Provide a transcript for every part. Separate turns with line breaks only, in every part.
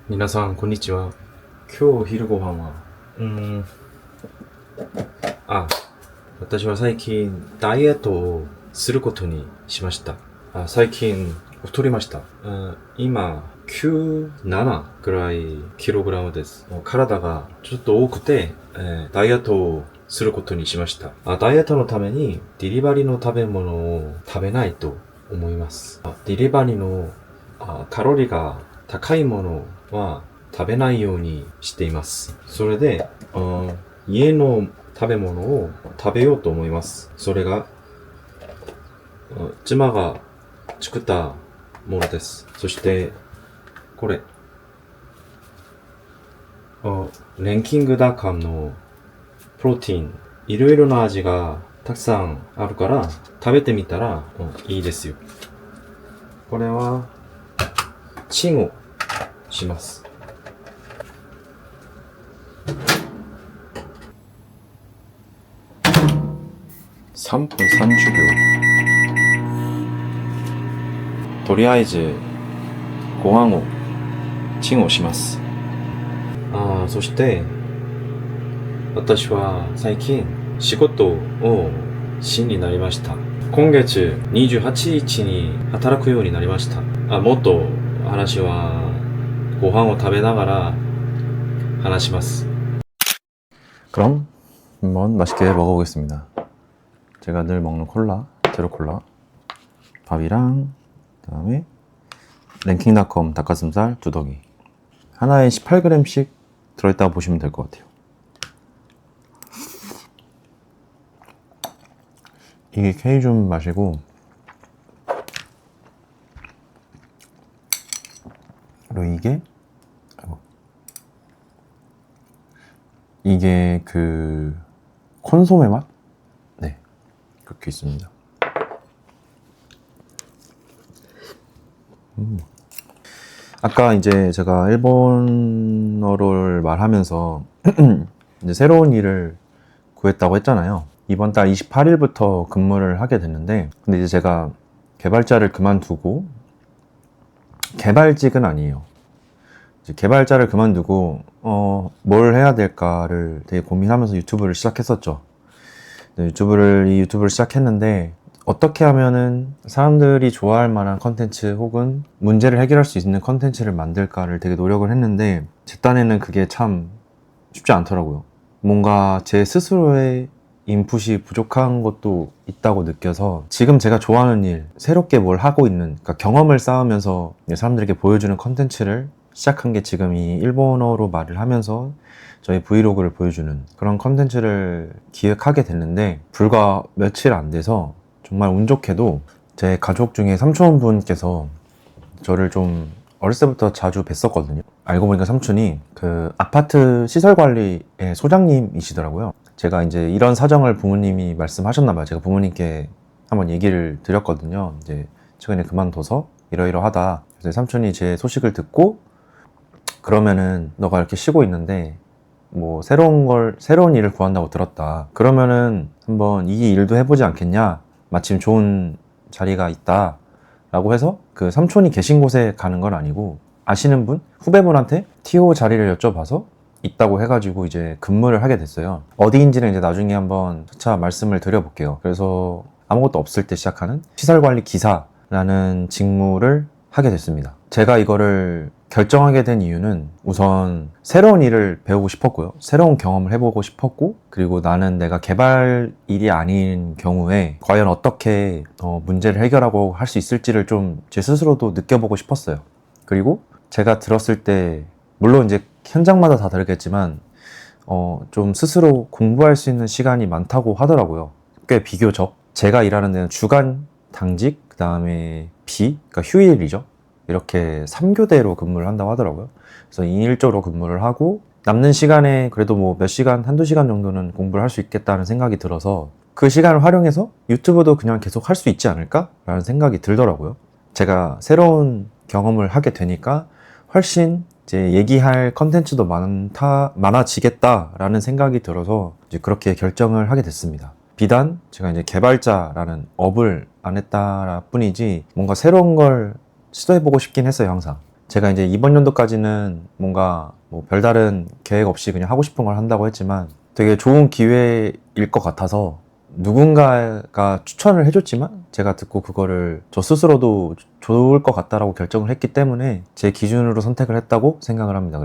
皆さんこんにちは。今日昼ご飯はあ、私は最近ダイエットをすることにしました。最近太りました。今97くらいキログラムです。体がちょっと多くて、ダイエットをすることにしました。ダイエットのためにデリバリーの食べ物を食べないと思います。デリバリーのカロリーが高いものは食べないようにしています。それで、家の食べ物を食べようと思います。それが、妻が作ったものです。そして、これ、レンキングダカンのプロテイン、いろいろな味がたくさんあるから食べてみたら、いいですよ。これは、チンをします。3分30秒。とりあえず、ご飯をチンをします。そして、私は最近仕事をしになりました。今月28日に働くようになりました。もっと話はご飯を食べながら話します. 그럼 한번 맛있게 먹어보겠습니다. 제가 늘 먹는 콜라, 제로콜라, 밥이랑 그다음에 랭킹닷컴 닭가슴살 두더기 하나에 18g씩 들어있다고 보시면 될 것 같아요. 이게 케이준 맛이고, 그리고 이게 그 콘소메 맛? 네, 그렇게 있습니다. 아까 이제 제가 일본어를 말하면서 이제 새로운 일을 구했다고 했잖아요. 이번 달 28일부터 근무를 하게 됐는데, 근데 이제 제가 개발자를 그만두고, 개발직은 아니에요. 이제 개발자를 그만두고 뭘 해야 될까를 되게 고민하면서 유튜브를 시작했었죠. 이 유튜브를 시작했는데, 어떻게 하면은 사람들이 좋아할 만한 컨텐츠 혹은 문제를 해결할 수 있는 컨텐츠를 만들까를 되게 노력을 했는데, 제 딴에는 그게 참 쉽지 않더라고요. 뭔가 제 스스로의 인풋이 부족한 것도 있다고 느껴서 지금 제가 좋아하는 일, 새롭게 뭘 하고 있는, 그러니까 경험을 쌓으면서 사람들에게 보여주는 컨텐츠를 시작한 게 지금 이 일본어로 말을 하면서 저희 브이로그를 보여주는 그런 컨텐츠를 기획하게 됐는데, 불과 며칠 안 돼서 정말 운 좋게도 제 가족 중에 삼촌분께서 저를 좀 어렸을 때부터 자주 뵀었거든요. 알고 보니까 삼촌이 그 아파트 시설관리의 소장님이시더라고요. 제가 이제 이런 사정을 부모님이 말씀하셨나봐요. 제가 부모님께 한번 얘기를 드렸거든요. 이제 최근에 그만둬서 이러이러하다. 그래서 삼촌이 제 소식을 듣고, 그러면은 너가 이렇게 쉬고 있는데 뭐 새로운 일을 구한다고 들었다. 그러면은 한번 이 일도 해보지 않겠냐? 마침 좋은 자리가 있다 라고 해서, 그 삼촌이 계신 곳에 가는 건 아니고 아시는 분, 후배분한테 TO 자리를 여쭤봐서 있다고 해가지고 이제 근무를 하게 됐어요. 어디인지는 이제 나중에 한번 차차 말씀을 드려볼게요. 그래서 아무것도 없을 때 시작하는 시설관리 기사라는 직무를 하게 됐습니다. 제가 이거를 결정하게 된 이유는 우선 새로운 일을 배우고 싶었고요. 새로운 경험을 해보고 싶었고, 그리고 나는 내가 개발 일이 아닌 경우에 과연 어떻게 문제를 해결하고 할 수 있을지를 좀 제 스스로도 느껴보고 싶었어요. 그리고 제가 들었을 때, 물론 이제 현장마다 다 다르겠지만 좀 스스로 공부할 수 있는 시간이 많다고 하더라고요. 꽤 비교적 제가 일하는 데는 주간, 당직, 그 다음에 그러니까 휴일이죠. 이렇게 3교대로 근무를 한다고 하더라고요. 그래서 2일조로 근무를 하고 남는 시간에 그래도 뭐 몇 시간, 한두 시간 정도는 공부를 할 수 있겠다는 생각이 들어서 그 시간을 활용해서 유튜브도 그냥 계속 할 수 있지 않을까? 라는 생각이 들더라고요. 제가 새로운 경험을 하게 되니까 훨씬 이제 얘기할 컨텐츠도 많아지겠다라는 생각이 들어서 이제 그렇게 결정을 하게 됐습니다. 비단 제가 이제 개발자라는 업을 안 했다 뿐이지 뭔가 새로운 걸 시도해보고 싶긴 했어요, 항상. 제가 이제 이번 연도까지는 뭔가 뭐 별다른 계획 없이 그냥 하고 싶은 걸 한다고 했지만 되게 좋은 기회일 것 같아서 누군가가 추천을 해줬지만 제가 듣고 그거를 저 스스로도 좋을 것 같다라고 결정을 했기 때문에 제 기준으로 선택을 했다고 생각을 합니다.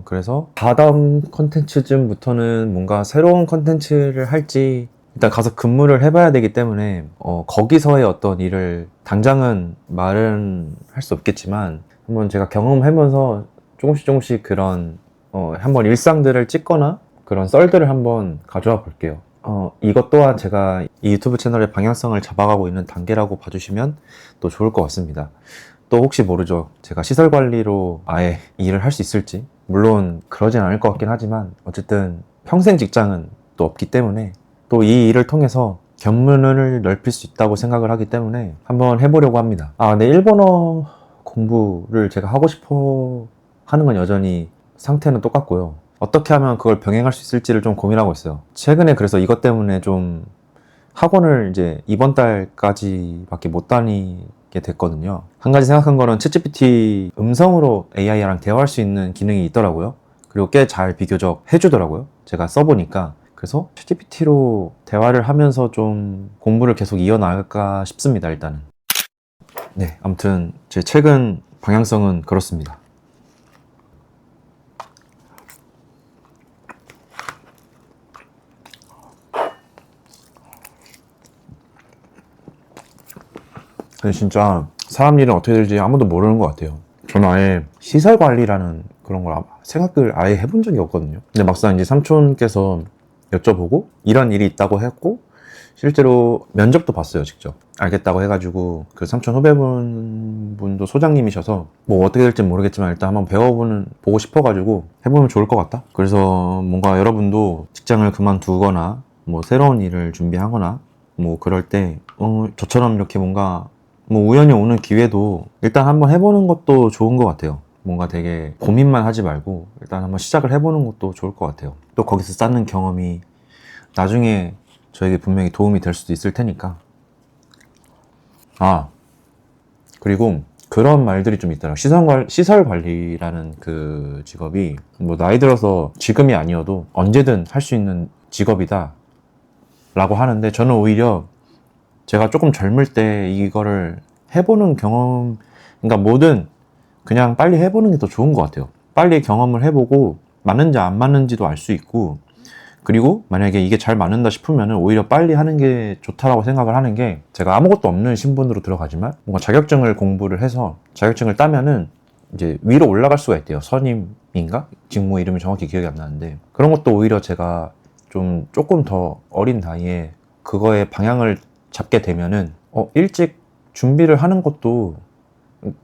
그래서 다다음 컨텐츠쯤부터는 뭔가 새로운 컨텐츠를 할지 일단 가서 근무를 해봐야 되기 때문에 거기서의 어떤 일을 당장은 말은 할 수 없겠지만 한번 제가 경험하면서 조금씩 그런 한번 일상들을 찍거나 그런 썰들을 한번 가져와 볼게요. 이것 또한 제가 이 유튜브 채널의 방향성을 잡아가고 있는 단계라고 봐주시면 또 좋을 것 같습니다. 또 혹시 모르죠. 제가 시설 관리로 아예 일을 할 수 있을지. 물론 그러진 않을 것 같긴 하지만 어쨌든 평생 직장은 또 없기 때문에 또 이 일을 통해서 견문을 넓힐 수 있다고 생각을 하기 때문에 한번 해보려고 합니다. 근데 일본어 공부를 제가 하고 싶어 하는 건 여전히 상태는 똑같고요. 어떻게 하면 그걸 병행할 수 있을지를 좀 고민하고 있어요. 최근에 그래서 이것 때문에 좀 학원을 이제 이번 달까지밖에 못 다니게 됐거든요. 한 가지 생각한 거는 챗GPT 음성으로 AI랑 대화할 수 있는 기능이 있더라고요. 그리고 꽤 잘 비교적 해주더라고요. 제가 써보니까. 그래서 챗GPT로 대화를 하면서 좀 공부를 계속 이어나갈까 싶습니다, 일단은. 네, 아무튼 제 최근 방향성은 그렇습니다. 근데 진짜 사람 일은 어떻게 될지 아무도 모르는 것 같아요. 저는 아예 시설 관리라는 그런 걸 생각을 아예 해본 적이 없거든요. 근데 막상 이제 삼촌께서 여쭤보고 이런 일이 있다고 했고 실제로 면접도 봤어요, 직접. 알겠다고 해가지고 그 삼촌 후배분도 소장님이셔서 뭐 어떻게 될지 모르겠지만 일단 한번 보고 싶어가지고 해보면 좋을 것 같다. 그래서 뭔가 여러분도 직장을 그만두거나 뭐 새로운 일을 준비하거나 뭐 그럴 때 저처럼 이렇게 뭔가 뭐 우연히 오는 기회도 일단 한번 해보는 것도 좋은 것 같아요. 뭔가 되게 고민만 하지 말고 일단 한번 시작을 해보는 것도 좋을 것 같아요. 또 거기서 쌓는 경험이 나중에 저에게 분명히 도움이 될 수도 있을 테니까. 그리고 그런 말들이 좀 있더라고요. 시설 관리라는 그 직업이 뭐 나이 들어서 지금이 아니어도 언제든 할 수 있는 직업이다 라고 하는데 저는 오히려 제가 조금 젊을 때 이거를 해보는 경험, 그러니까 뭐든 그냥 빨리 해보는 게 더 좋은 것 같아요. 빨리 경험을 해보고 맞는지 안 맞는지도 알 수 있고, 그리고 만약에 이게 잘 맞는다 싶으면 오히려 빨리 하는 게 좋다라고 생각을 하는 게, 제가 아무것도 없는 신분으로 들어가지만 뭔가 자격증을 공부를 해서 자격증을 따면은 이제 위로 올라갈 수가 있대요. 선임인가? 직무 이름이 정확히 기억이 안 나는데, 그런 것도 오히려 제가 좀 조금 더 어린 나이에 그거에 방향을 잡게 되면은 일찍 준비를 하는 것도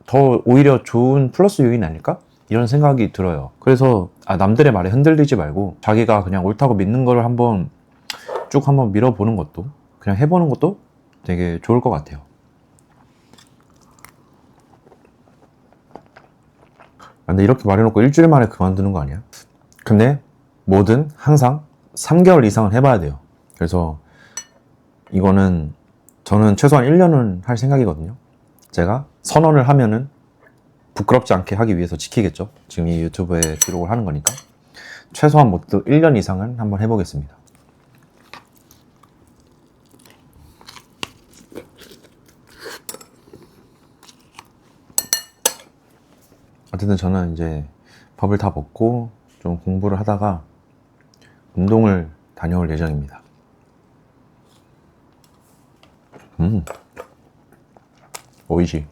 더 오히려 좋은 플러스 요인 아닐까? 이런 생각이 들어요. 그래서 남들의 말에 흔들리지 말고 자기가 그냥 옳다고 믿는 거를 한번 쭉 한번 밀어보는 것도, 그냥 해보는 것도 되게 좋을 것 같아요. 근데 이렇게 말해놓고 일주일 만에 그만두는 거 아니야? 근데 뭐든 항상 3개월 이상은 해봐야 돼요. 그래서 이거는 저는 최소한 1년은 할 생각이거든요. 제가 선언을 하면은 부끄럽지 않게 하기 위해서 지키겠죠. 지금 이 유튜브에 기록을 하는 거니까. 최소한 못도 1년 이상은 한번 해보겠습니다. 어쨌든 저는 이제 밥을 다 먹고 좀 공부를 하다가 운동을 다녀올 예정입니다. 오이시.